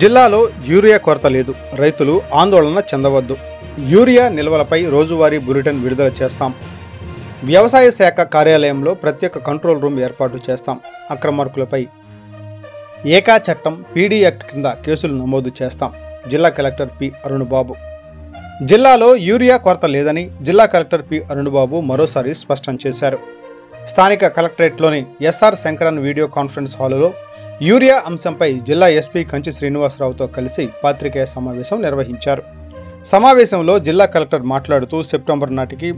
జిల్లాలో యూరియా కొరత లేదు, రైతులు ఆందోళన చెందవద్దు. యూరియా నిల్వలపై రోజువారీ బులెటిన్ విడుదల చేస్తాం. వ్యవసాయ శాఖ కార్యాలయంలో ప్రత్యేక కంట్రోల్ రూమ్ ఏర్పాటు చేస్తాం. అక్రమార్కులపై ఏకా చట్టం పీడీ యాక్ట్ కింద కేసులు నమోదు చేస్తాం. జిల్లా కలెక్టర్ పి అరుణబాబు. జిల్లాలో యూరియా కొరత లేదని జిల్లా కలెక్టర్ పి అరుణబాబు మరోసారి స్పష్టం చేశారు. స్థానిక కలెక్టరేట్లోని ఎస్ఆర్ శంకరన్ వీడియో కాన్ఫరెన్స్ హాలులో యూరియా అంశంపై జిల్లా ఎస్పీ కంచి శ్రీనివాసరావుతో కలిసి పాత్రికేయ సమావేశం నిర్వహించారు. సమావేశంలో జిల్లా కలెక్టర్ మాట్లాడుతూ సెప్టెంబర్ నాటికి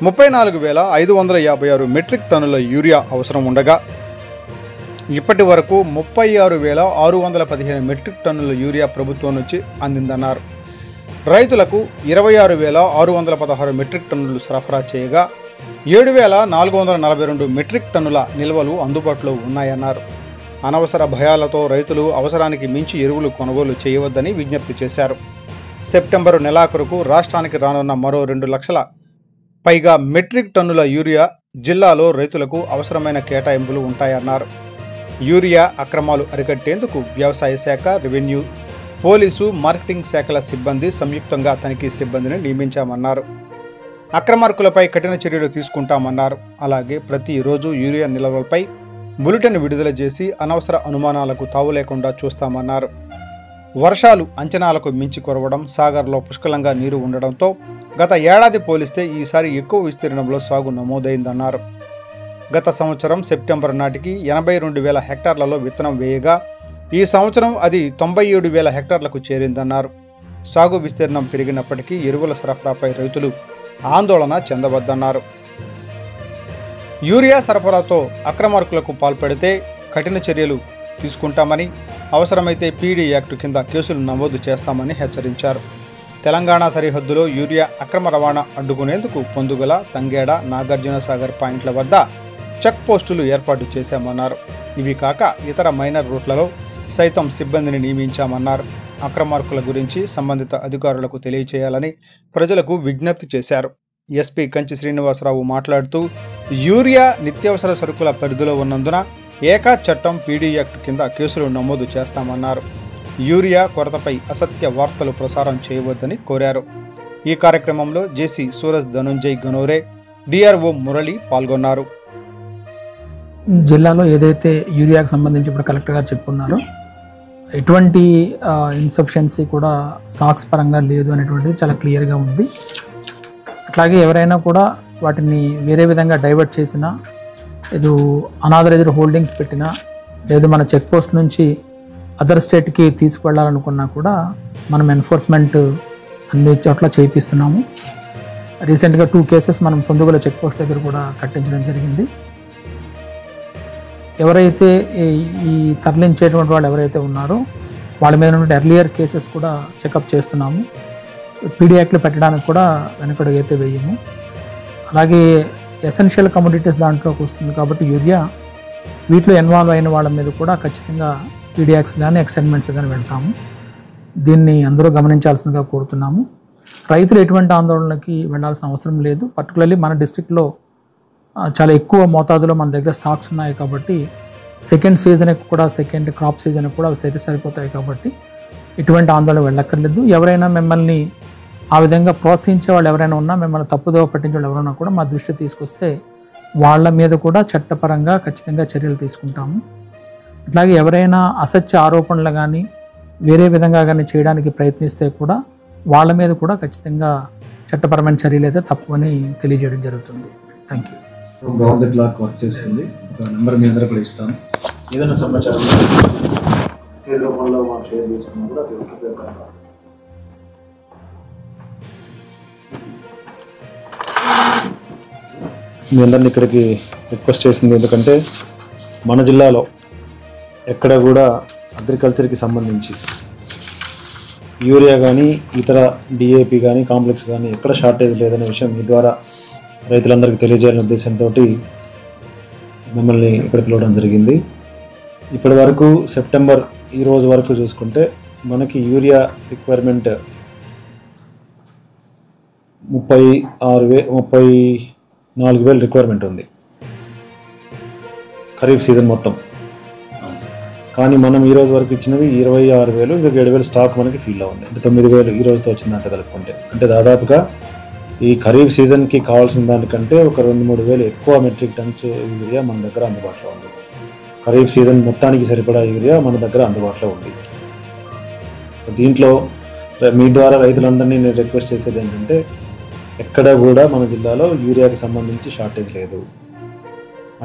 34,556 మెట్రిక్ టన్నుల యూరియా అవసరం ఉండగా ఇప్పటి వరకు 36,615 మెట్రిక్ టన్నుల యూరియా ప్రభుత్వం నుంచి అందిందన్నారు. రైతులకు 26,616 మెట్రిక్ టన్నులు సరఫరా చేయగా 7,442 మెట్రిక్ టన్నుల నిల్వలు అందుబాటులో ఉన్నాయన్నారు. అనవసర భయాలతో రైతులు అవసరానికి మించి ఎరువులు కొనుగోలు చేయవద్దని విజ్ఞప్తి చేశారు. సెప్టెంబరు నెలాఖరుకు రాష్ట్రానికి రానున్న మరో 2 లక్షల పైగా మెట్రిక్ టన్నుల యూరియా జిల్లాలో రైతులకు అవసరమైన కేటాయింపులు ఉంటాయన్నారు. యూరియా అక్రమాలు అరికట్టేందుకు వ్యవసాయ శాఖ, రెవెన్యూ, పోలీసు, మార్కెటింగ్ శాఖల సిబ్బంది సంయుక్తంగా తనిఖీ సిబ్బందిని నియమించామన్నారు. అక్రమార్కులపై కఠిన చర్యలు తీసుకుంటామన్నారు. అలాగే ప్రతిరోజు యూరియా నిల్వలపై బులెటిన్ విడుదల చేసి అనవసర అనుమానాలకు తావు లేకుండా చూస్తామన్నారు. వర్షాలు అంచనాలకు మించి కురవడం, సాగర్లో పుష్కలంగా నీరు ఉండడంతో గత ఏడాది పోలిస్తే ఈసారి ఎక్కువ విస్తీర్ణంలో సాగు నమోదైందన్నారు. గత సంవత్సరం సెప్టెంబర్ నాటికి 82,000 హెక్టార్లలో విత్తనం వేయగా ఈ సంవత్సరం అది 97,000 హెక్టార్లకు చేరిందన్నారు. సాగు విస్తీర్ణం పెరిగినప్పటికీ ఎరువుల సరఫరాపై రైతులు ఆందోళన చెందవద్దన్నారు. యూరియా సరఫరాతో అక్రమార్కులకు పాల్పడితే కఠిన చర్యలు తీసుకుంటామని, అవసరమైతే పీడీ యాక్ట్ కింద కేసులు నమోదు చేస్తామని హెచ్చరించారు. తెలంగాణ సరిహద్దులో యూరియా అక్రమ రవాణా అడ్డుకునేందుకు పొందుగల, తంగేడ, నాగార్జున సాగర్ పాయింట్ల వద్ద చెక్ పోస్టులు ఏర్పాటు చేశామన్నారు. ఇవి కాక ఇతర మైనర్ రూట్లలో సైతం సిబ్బందిని నియమించామన్నారు. అక్రమార్కుల గురించి సంబంధిత అధికారులకు తెలియచేయాలని ప్రజలకు విజ్ఞప్తి చేశారు. ఎస్పీ కంచి శ్రీనివాసరావు మాట్లాడుతూ యూరియా నిత్యావసర సరుకుల పరిధిలో ఉన్నందున ఏకా చట్టం పీడీ యాక్ట్ కింద కేసులు నమోదు చేస్తామన్నారు. యూరియా కొరతపై అసత్య వార్తలు ప్రసారం చేయవద్దని కోరారు. ఈ కార్యక్రమంలో జేసీ సూరజ్ ధనుంజయ్ గనోరే, డిఆర్ఓ మురళి పాల్గొన్నారు. జిల్లాలో ఏదైతే యూరియాకు సంబంధించి ఇప్పుడు కలెక్టర్ గారు చెప్పుకున్నారో ఎటువంటి ఇన్సఫిషియన్సీ కూడా స్టాక్స్ పరంగా లేదు అనేటువంటిది చాలా క్లియర్గా ఉంది. అట్లాగే ఎవరైనా కూడా వాటిని వేరే విధంగా డైవర్ట్ చేసినా, లేదు అనాథరైజ్డ్ హోల్డింగ్స్ పెట్టినా, లేదు మన చెక్ పోస్ట్ నుంచి అదర్ స్టేట్కి తీసుకువెళ్ళాలనుకున్నా కూడా మనం ఎన్ఫోర్స్మెంట్ అన్ని చోట్ల చేయిస్తున్నాము. రీసెంట్గా 2 కేసెస్ మనం పొందుగల చెక్ పోస్ట్ దగ్గర కూడా కట్టించడం జరిగింది. ఎవరైతే ఈ తరలించేటువంటి వాళ్ళు ఎవరైతే ఉన్నారో వాళ్ళ మీద ఉన్నటువంటి ఎర్లియర్ కేసెస్ కూడా చెకప్ చేస్తున్నాము. పీడీ యాక్ట్లు పెట్టడానికి కూడా వెనకడుగైతే వేయము. అలాగే ఎసెన్షియల్ కమోడిటీస్ దాంట్లోకి వస్తుంది కాబట్టి యూరియా, వీటిలో ఇన్వాల్వ్ అయిన వాళ్ళ మీద కూడా ఖచ్చితంగా పీడీ యాక్ట్స్ కానీ ఎక్సైన్మెంట్స్ కానీ వెళ్తాము. దీన్ని అందరూ గమనించాల్సిందిగా కోరుతున్నాము. రైతులు ఎటువంటి ఆందోళనకి వెళ్ళాల్సిన అవసరం లేదు. పర్టికులర్లీ మన డిస్ట్రిక్ట్లో చాలా ఎక్కువ మోతాదులో మన దగ్గర స్టాక్స్ ఉన్నాయి కాబట్టి సెకండ్ సీజన్కి కూడా, సెకండ్ క్రాప్ సీజన్కి కూడా అవి సరిపోతాయి కాబట్టి ఎటువంటి ఆందోళన వెళ్ళక్కర్లేదు. ఎవరైనా మిమ్మల్ని ఆ విధంగా ప్రోత్సహించే వాళ్ళు ఎవరైనా ఉన్నా, మిమ్మల్ని తప్పుదోవ పట్టించే వాళ్ళు ఎవరైనా కూడా మా దృష్టి తీసుకొస్తే వాళ్ళ మీద కూడా చట్టపరంగా ఖచ్చితంగా చర్యలు తీసుకుంటాము. అట్లాగే ఎవరైనా అసత్య ఆరోపణలు కానీ వేరే విధంగా కానీ చేయడానికి ప్రయత్నిస్తే కూడా వాళ్ళ మీద కూడా ఖచ్చితంగా చట్టపరమైన చర్యలు అయితే తప్పని తెలియజేయడం జరుగుతుంది. Thank you. Government lock work చేస్తుంది. ఒక నెంబర్ మీ అందరూ కూడా ఇస్తాను. ఏదైనా సమాచారం రూపంలో మాకు షేర్ చేసుకున్నా కూడా అది ఉపయోగకరంగా. మీ అందరినీ ఇక్కడికి రిక్వెస్ట్ చేసింది ఎందుకంటే మన జిల్లాలో ఎక్కడ కూడా అగ్రికల్చర్కి సంబంధించి యూరియా కానీ ఇతర డిఏపి కానీ కాంప్లెక్స్ కానీ ఎక్కడ షార్టేజ్ లేదనే విషయం మీ ద్వారా రైతులందరికీ తెలియజేయాలనే ఉద్దేశంతో మిమ్మల్ని ఇక్కడ పిలవడం జరిగింది. ఇప్పటి వరకు సెప్టెంబర్ ఈ రోజు వరకు చూసుకుంటే మనకి యూరియా రిక్వైర్మెంట్ 34,000 రిక్వైర్మెంట్ ఉంది ఖరీఫ్ సీజన్ మొత్తం. కానీ మనం ఈ రోజు వరకు ఇచ్చినవి 26,000, ఇంకా 7,000 స్టాక్ మనకి ఫీల్ ఉంది. అంటే 9,000 ఈ రోజుతో వచ్చింది అంత కలుపుకుంటే. అంటే దాదాపుగా ఈ ఖరీఫ్ సీజన్కి కావాల్సిన దానికంటే ఒక 2-3 వేలు ఎక్కువ మెట్రిక్ టన్స్ యూరియా మన దగ్గర అందుబాటులో ఉంది. ఖరీఫ్ సీజన్ మొత్తానికి సరిపడా యూరియా మన దగ్గర అందుబాటులో ఉంది. దీంట్లో మీ ద్వారా రైతులందరినీ నేను రిక్వెస్ట్ చేసేది ఏంటంటే, ఎక్కడా కూడా మన జిల్లాలో యూరియాకి సంబంధించి షార్టేజ్ లేదు.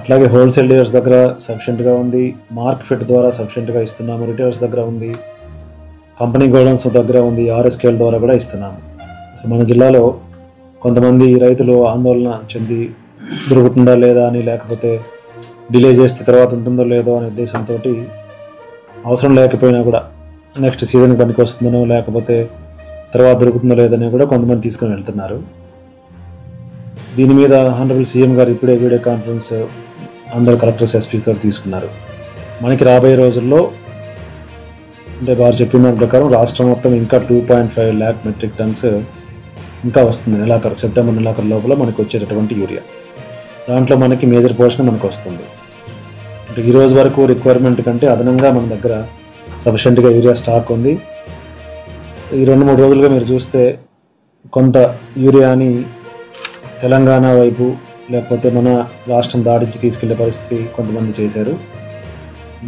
అట్లాగే హోల్సేల్ డీలర్స్ దగ్గర సఫిషియెంట్గా ఉంది, మార్కెట్ ద్వారా సఫిషియెంట్గా ఇస్తున్నాము, రిటైలర్స్ దగ్గర ఉంది, కంపెనీ గోడౌన్స్ దగ్గర ఉంది, ఆర్ఎస్కేల ద్వారా కూడా ఇస్తున్నాము. సో మన జిల్లాలో కొంతమంది రైతులు ఆందోళన చెంది దొరుకుతుందా లేదా అని, లేకపోతే డిలే చేస్తే తర్వాత ఉంటుందో లేదో అనే ఉద్దేశంతో అవసరం లేకపోయినా కూడా నెక్స్ట్ సీజన్కి పనికి వస్తుందనో లేకపోతే తర్వాత దొరుకుతుందో లేదని కూడా కొంతమంది తీసుకొని వెళ్తున్నారు. దీని మీద హానరబుల్ సీఎం గారు ఇప్పుడే వీడియో కాన్ఫరెన్స్ అందరు కలెక్టర్స్, ఎస్పీస్ తోటి తీసుకున్నారు. మనకి రాబోయే రోజుల్లో అంటే వారు చెప్పిన దాని ప్రకారం రాష్ట్రం మొత్తం ఇంకా 2.5 lakh మెట్రిక్ టన్స్ ఇంకా వస్తుంది నెలాఖరు, సెప్టెంబర్ నెలాఖరు లోపల మనకు వచ్చేటటువంటి యూరియా. దాంట్లో మనకి మేజర్ పోర్షన్ మనకు వస్తుంది. అంటే ఈ రోజు వరకు రిక్వైర్మెంట్ కంటే అదనంగా మన దగ్గర సఫిషియెంట్గా యూరియా స్టాక్ ఉంది. ఈ 2-3 రోజులుగా మీరు చూస్తే కొంత యూరియాని తెలంగాణ వైపు లేకపోతే మన రాష్ట్రం దాడించి తీసుకెళ్లే పరిస్థితి కొంతమంది చేశారు.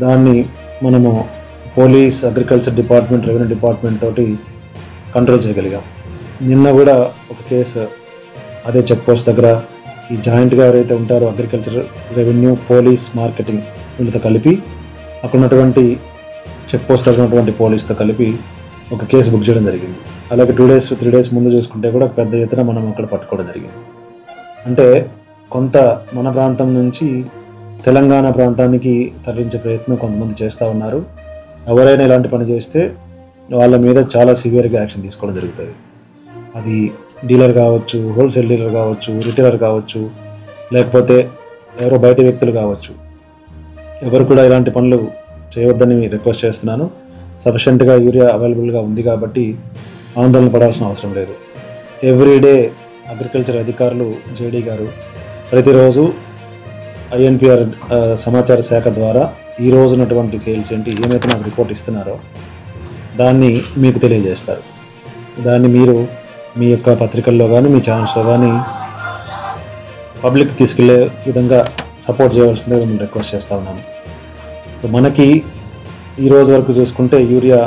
దాన్ని మనము police, agriculture department, revenue department తోటి కంట్రోల్ చేయగలిగాం. నిన్న కూడా ఒక కేసు అదే చెక్ పోస్ట్ దగ్గర ఈ జాయింట్గా ఎవరైతే ఉంటారో అగ్రికల్చర్, రెవెన్యూ, పోలీస్, మార్కెటింగ్ వీళ్ళతో కలిపి అక్కడ ఉన్నటువంటి చెక్ పోస్ట్ దగ్గర ఉన్నటువంటి పోలీస్తో కలిపి ఒక కేసు బుక్ చేయడం జరిగింది. అలాగే 2-3 days ముందు చూసుకుంటే కూడా పెద్ద ఎత్తున మనం అక్కడ పట్టుకోవడం జరిగింది. అంటే కొంత మన ప్రాంతం నుంచి తెలంగాణ ప్రాంతానికి తరలించే ప్రయత్నం కొంతమంది చేస్తూ ఉన్నారు. ఎవరైనా ఇలాంటి పని చేస్తే వాళ్ళ మీద చాలా సివియర్గా యాక్షన్ తీసుకోవడం జరుగుతుంది. అది డీలర్ కావచ్చు, హోల్సేల్ డీలర్ కావచ్చు, రిటైలర్ కావచ్చు, లేకపోతే ఎవరో బయట వ్యక్తులు కావచ్చు. ఎవరు కూడా ఇలాంటి పనులు చేయవద్దని రిక్వెస్ట్ చేస్తున్నాను. సఫిషియెంట్గా యూరియా అవైలబుల్గా ఉంది కాబట్టి ఆందోళన పడాల్సిన అవసరం లేదు. ఎవ్రీడే అగ్రికల్చర్ అధికారులు, జేడీ గారు ప్రతిరోజు ఐఎన్పిఆర్ సమాచార శాఖ ద్వారా ఈ రోజు ఉన్నటువంటి సేల్స్ ఏంటి, ఏమైతే నాకు రిపోర్ట్ ఇస్తున్నారో దాన్ని మీకు తెలియజేస్తారు. దాన్ని మీరు మీ యొక్క పత్రికల్లో కానీ మీ ఛానల్స్లో కానీ పబ్లిక్ తీసుకెళ్లే విధంగా సపోర్ట్ చేయవలసిందే నేను రిక్వెస్ట్ చేస్తూ ఉన్నాను. సో మనకి ఈ రోజు వరకు చూసుకుంటే యూరియా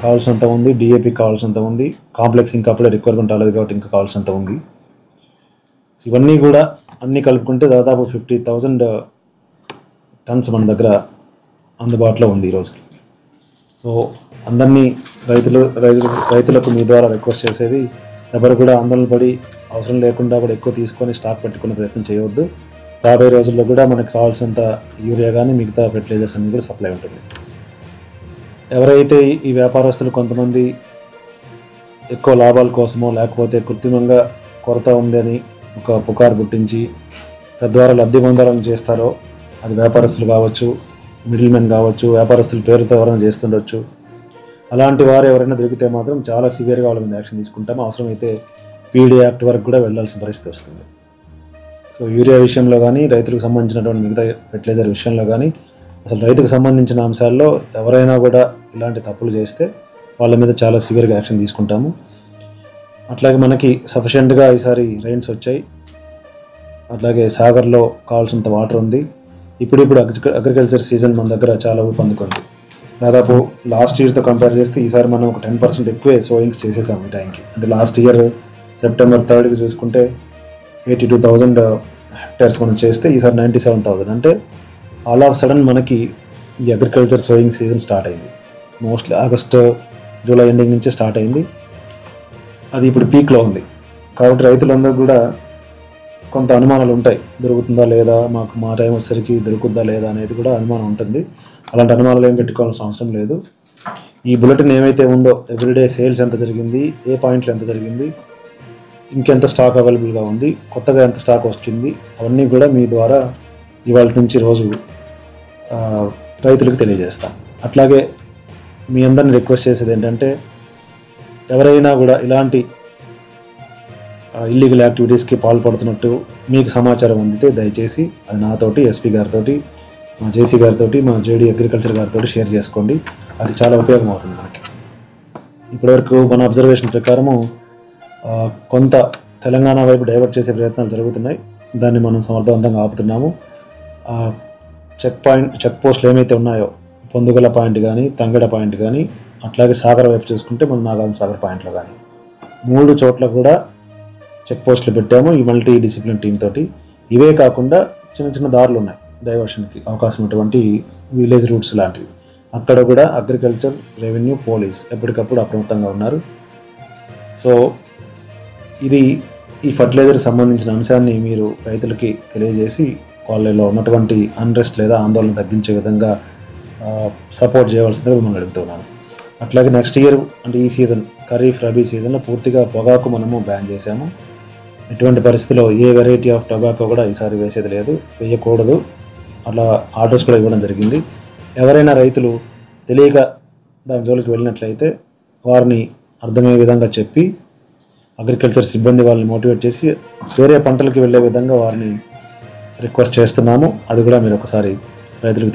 కావాల్సినంత ఉంది, డిఏపి కావాల్సినంత ఉంది, కాంప్లెక్స్ ఇంకా అప్పుడే రిక్వైర్మెంట్ రాలేదు కాబట్టి ఇంకా కావాల్సినంత ఉంది. ఇవన్నీ కూడా అన్నీ కలుపుకుంటే దాదాపు 50,000 టన్స్ మన దగ్గర అందుబాటులో ఉంది ఈరోజుకి. సో అందరినీ రైతులకు మీ ద్వారా రిక్వెస్ట్ చేసేది, ఎవరు కూడా ఆందోళన పడి అవసరం లేకుండా కూడా ఎక్కువ తీసుకొని స్టాక్ పెట్టుకునే ప్రయత్నం చేయవద్దు. రాబోయే రోజుల్లో కూడా మనకు కావాల్సినంత యూరియా కానీ మిగతా ఫెర్టిలైజర్స్ అన్నీ కూడా సప్లై ఉంటుంది. ఎవరైతే ఈ వ్యాపారస్తులు కొంతమంది ఎక్కువ లాభాల కోసమో లేకపోతే కృత్రిమంగా కొరత ఉందని ఒక పుకారు పుట్టించి తద్వారా లబ్ధి పొందాలని చేస్తారో, అది వ్యాపారస్తులు కావచ్చు, మిడిల్ మెన్ కావచ్చు, వ్యాపారస్తుల పేరుతో ఎవరైనా చేస్తుండొచ్చు. అలాంటి వారు ఎవరైనా దొరికితే మాత్రం చాలా సివియర్గా వాళ్ళ మీద యాక్షన్ తీసుకుంటాము. అవసరమైతే పీడీ యాక్ట్ వరకు కూడా వెళ్లాల్సిన పరిస్థితి వస్తుంది. సో యూరియా విషయంలో కానీ, రైతులకు సంబంధించినటువంటి మిగతా ఫెర్టిలైజర్ విషయంలో కానీ, అసలు రైతుకు సంబంధించిన అంశాల్లో ఎవరైనా కూడా ఇలాంటి తప్పులు చేస్తే వాళ్ళ మీద చాలా సివియర్గా యాక్షన్ తీసుకుంటాము. అట్లాగే మనకి సఫిషియెంట్గా ఈసారి రైన్స్ వచ్చాయి. అట్లాగే సాగర్లో కావాల్సినంత వాటర్ ఉంది. ఇప్పుడు అగ్రికల్చర్ సీజన్ మన దగ్గర చాలా ఊపందుకుంది. దాదాపు లాస్ట్ ఇయర్తో కంపేర్ చేస్తే ఈసారి మనం ఒక 10% ఎక్కువే సోయింగ్స్ చేసేసాం ఈ టైంకి. అంటే లాస్ట్ ఇయర్ సెప్టెంబర్ 3rd చూసుకుంటే 82,000 హెక్టర్స్ మనం చేస్తే ఈసారి 97,000. అంటే ఆల్ ఆఫ్ సడన్ మనకి ఈ అగ్రికల్చర్ సోయింగ్ సీజన్ స్టార్ట్ అయింది. మోస్ట్లీ ఆగస్టు, జూలై ఎండింగ్ నుంచే స్టార్ట్ అయింది. అది ఇప్పుడు పీక్లో ఉంది. కాబట్టి రైతులందరూ కూడా కొంత అనుమానాలు ఉంటాయి, దొరుకుతుందా లేదా, మా టైం వచ్చేసరికి దొరుకుతుందా లేదా అనేది కూడా అనుమానం ఉంటుంది. అలాంటి అనుమానాలు ఏం పెట్టుకోవాల్సిన అవసరం లేదు. ఈ బులెటిన్ ఏమైతే ఉందో ఎవ్రీడే సేల్స్ ఎంత జరిగింది, ఏ పాయింట్లో ఎంత జరిగింది, ఇంకెంత స్టాక్ అవైలబుల్గా ఉంది, కొత్తగా ఎంత స్టాక్ వచ్చింది, అవన్నీ కూడా మీ ద్వారా ఇవాళ నుంచి రోజు రైతులకు తెలియజేస్తాం. అట్లాగే మీ అందరిని రిక్వెస్ట్ చేసేది ఏంటంటే, ఎవరైనా కూడా ఇలాంటి ఇల్లీగల్ యాక్టివిటీస్కి పాల్పడుతున్నట్టు మీకు సమాచారం అందితే దయచేసి అది నాతోటి, ఎస్పీ గారితో, మా జేసీ గారితో, మా జేడీ అగ్రికల్చర్ గారితో షేర్ చేసుకోండి. అది చాలా ఉపయోగం అవుతుంది మనకి. ఇప్పటివరకు మన అబ్జర్వేషన్ ప్రకారము కొంత తెలంగాణ వైపు డైవర్ట్ చేసే ప్రయత్నాలు జరుగుతున్నాయి. దాన్ని మనం సమర్థవంతంగా ఆపుతున్నాము. చెక్ పోస్టులు ఏమైతే ఉన్నాయో, పొందుగల పాయింట్ కానీ, తంగడ పాయింట్ కానీ, అట్లాగే సాగర్ వైపు చూసుకుంటే మన నాగార్జున సాగర్ పాయింట్లో కానీ 3 చోట్ల కూడా చెక్ పోస్టులు పెట్టాము ఈ మల్టీ డిసిప్లిన్ టీమ్ తోటి. ఇవే కాకుండా చిన్న చిన్న దారులు ఉన్నాయి డైవర్షన్కి అవకాశం ఉన్నటువంటి విలేజ్ రూట్స్ లాంటివి. అక్కడ కూడా అగ్రికల్చర్, రెవెన్యూ, పోలీస్ ఎప్పటికప్పుడు అప్రమత్తంగా ఉన్నారు. సో ఈ ఫర్టిలైజర్కి సంబంధించిన అంశాన్ని మీరు రైతులకి తెలియజేసి వాళ్ళలో ఉన్నటువంటి అన్రెస్ట్ లేదా ఆందోళన తగ్గించే విధంగా సపోర్ట్ చేయవలసిందిగా మిమ్మల్ని అడుగుతున్నాను. అట్లాగే నెక్స్ట్ ఇయర్ అంటే ఈ సీజన్ ఖరీఫ్, రబీ సీజన్లో పూర్తిగా పొగాకు మనము బ్యాన్ చేశాము. ఎటువంటి పరిస్థితుల్లో ఏ వెరైటీ ఆఫ్ టొబాకో కూడా ఈసారి వేసేది లేదు, వేయకూడదు. అలా ఆర్డర్స్ కూడా ఇవ్వడం జరిగింది. ఎవరైనా రైతులు తెలియక దాని జోలికి వెళ్ళినట్లయితే వారిని అర్థమయ్యే విధంగా చెప్పి అగ్రికల్చర్ సిబ్బంది వాళ్ళని మోటివేట్ చేసి వేరే పంటలకు వెళ్ళే విధంగా వారిని రిక్వెస్ట్ చేస్తున్నాము. అది కూడా మీరు ఒకసారి రైతులకు